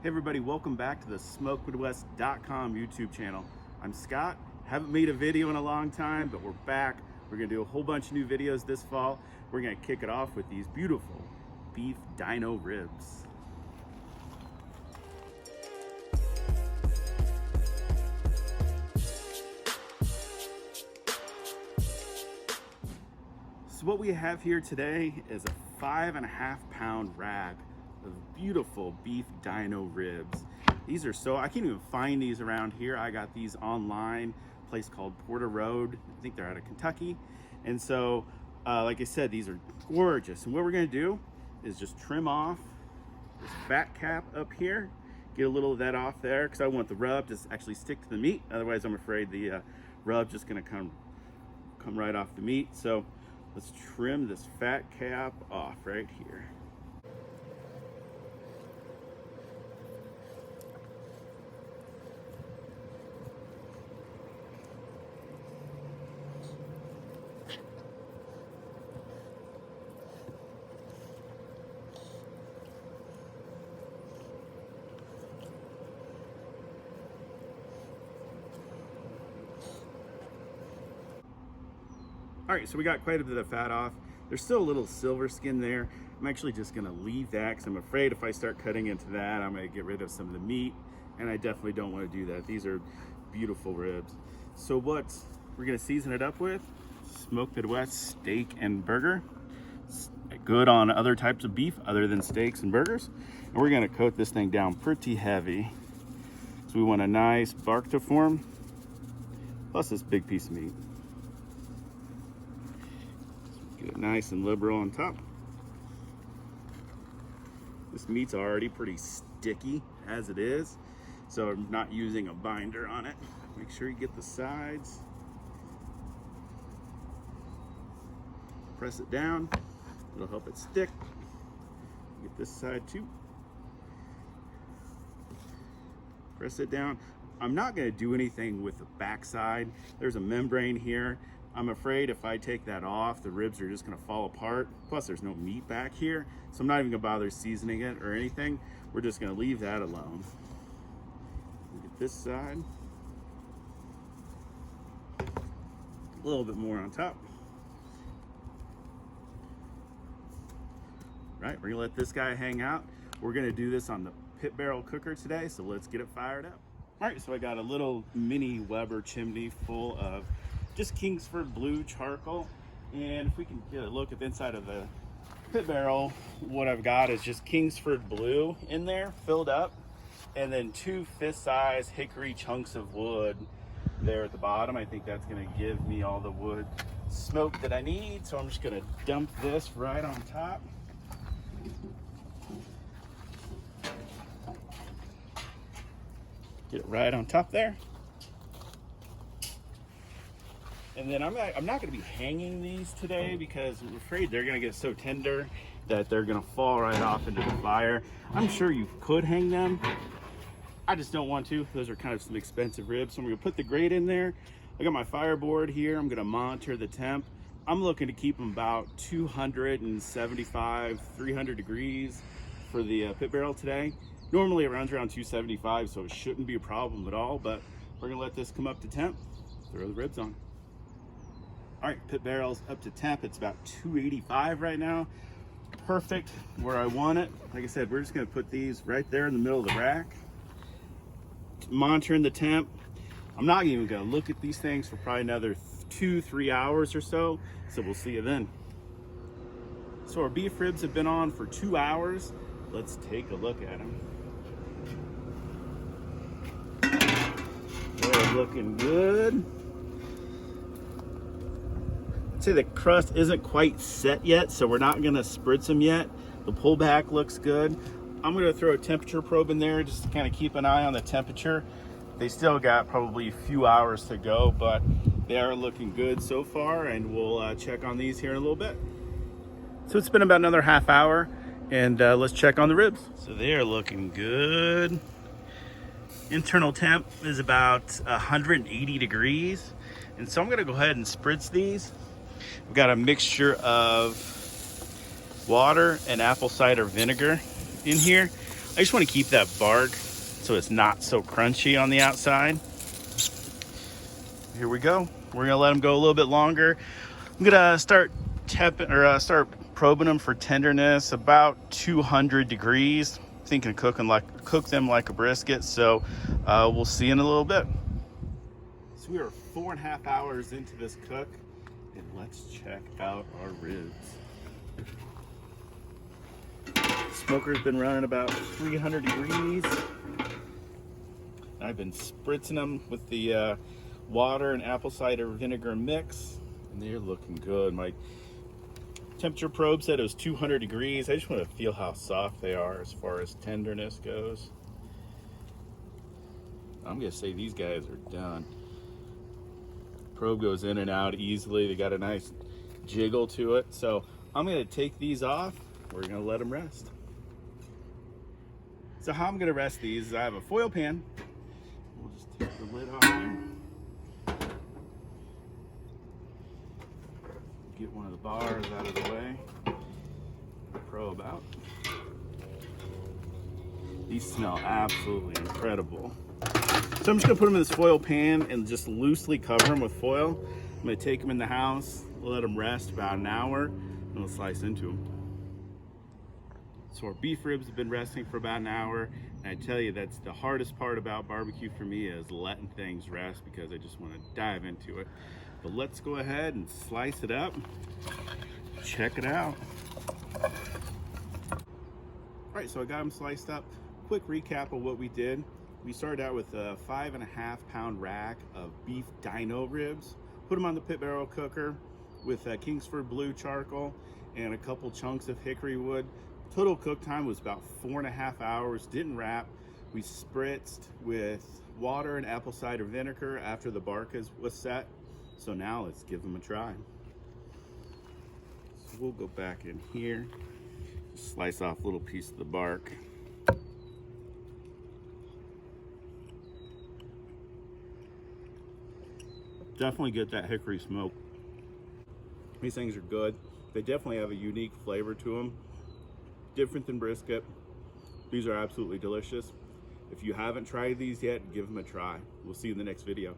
Hey everybody, welcome back to the SmokeMidwest.com YouTube channel. I'm Scott. Haven't made a video in a long time, but we're back. We're gonna do a whole bunch of new videos this fall. We're gonna kick it off with these beautiful beef dino ribs. So what we have here today is a 5.5 pound rack of beautiful beef dino ribs. These are I can't even find these around here. I got these online, a place called Porter Road. I think they're out of Kentucky. And so, like I said, these are gorgeous. And what we're gonna do is just trim off this fat cap up here, get a little of that off there, because I want the rub to actually stick to the meat. Otherwise, I'm afraid the rub just gonna come right off the meat. So let's trim this fat cap off right here. All right, so we got quite a bit of fat off. There's still a little silver skin there. I'm actually just gonna leave that because I'm afraid if I start cutting into that, I'm gonna get rid of some of the meat, and I definitely don't wanna do that. These are beautiful ribs. So what we're gonna season it up with, Smoke Midwest steak and burger. It's good on other types of beef other than steaks and burgers. And we're gonna coat this thing down pretty heavy. So we want a nice bark to form, plus this big piece of meat. Get it nice and liberal on top. This meat's already pretty sticky as it is, so I'm not using a binder on it. Make sure you get the sides. Press it down, it'll help it stick. Get this side too. Press it down. I'm not gonna do anything with the back side. There's a membrane here. I'm afraid if I take that off, the ribs are just gonna fall apart. Plus there's no meat back here, so I'm not even gonna bother seasoning it or anything. We're just gonna leave that alone. Get this side. A little bit more on top. Right, we're gonna let this guy hang out. We're gonna do this on the pit barrel cooker today, so let's get it fired up. All right, so I got a little mini Weber chimney full of just Kingsford blue charcoal, and if we can get a look at the inside of the pit barrel, what I've got is just Kingsford blue in there filled up, and then 2 fist-size hickory chunks of wood there at the bottom. I think that's gonna give me all the wood smoke that I need, so I'm just gonna dump this right on top. Get it right on top there. And then I'm not gonna be hanging these today because I'm afraid they're gonna get so tender that they're gonna fall right off into the fire. I'm sure you could hang them. I just don't want to. Those are kind of some expensive ribs. So I'm gonna put the grate in there. I got my fireboard here. I'm gonna monitor the temp. I'm looking to keep them about 275, 300 degrees for the pit barrel today. Normally it runs around 275, so it shouldn't be a problem at all, but we're gonna let this come up to temp, throw the ribs on. All right, pit barrel's up to temp. It's about 285 right now. Perfect where I want it. Like I said, we're just gonna put these right there in the middle of the rack. Monitoring the temp. I'm not even gonna look at these things for probably another 2-3 hours or so we'll see you then. So our beef ribs have been on for 2 hours. Let's take a look at them. They're looking good. I'd say the crust isn't quite set yet, so we're not gonna spritz them yet. The pullback looks good. I'm gonna throw a temperature probe in there just to kind of keep an eye on the temperature. They still got probably a few hours to go, but they are looking good so far, and we'll check on these here in a little bit. So it's been about another half hour, and let's check on the ribs. So they are looking good. Internal temp is about 180 degrees. And so I'm gonna go ahead and spritz these. We've got a mixture of water and apple cider vinegar in here. I just want to keep that bark so it's not so crunchy on the outside. Here we go. We're gonna let them go a little bit longer. I'm gonna start start probing them for tenderness about 200 degrees. Thinking cook them like a brisket. So we'll see in a little bit. So we are 4.5 hours into this cook, and let's check out our ribs. Smoker's been running about 300 degrees. I've been spritzing them with the water and apple cider vinegar mix, and they're looking good. My temperature probe said it was 200 degrees. I just want to feel how soft they are as far as tenderness goes. I'm gonna say these guys are done. Probe goes in and out easily. They got a nice jiggle to it. So I'm gonna take these off. We're gonna let them rest. So how I'm gonna rest these is I have a foil pan. We'll just take the lid off here. Get one of the bars out of the way. Probe out. These smell absolutely incredible. So I'm just gonna put them in this foil pan and just loosely cover them with foil. I'm gonna take them in the house, let them rest about an hour, and we'll slice into them. So our beef ribs have been resting for about an hour, and I tell you, that's the hardest part about barbecue for me, is letting things rest, because I just want to dive into it. But let's go ahead and slice it up. Check it out. All right, so I got them sliced up. Quick recap of what we did. We started out with a 5.5 pound rack of beef Dino ribs. Put them on the pit barrel cooker with Kingsford blue charcoal and a couple chunks of hickory wood. Total cook time was about 4.5 hours, didn't wrap. We spritzed with water and apple cider vinegar after the bark was set. So now let's give them a try. So we'll go back in here, slice off a little piece of the bark. Definitely get that hickory smoke. These things are good. They definitely have a unique flavor to them. Different than brisket. These are absolutely delicious. If you haven't tried these yet, give them a try. We'll see you in the next video.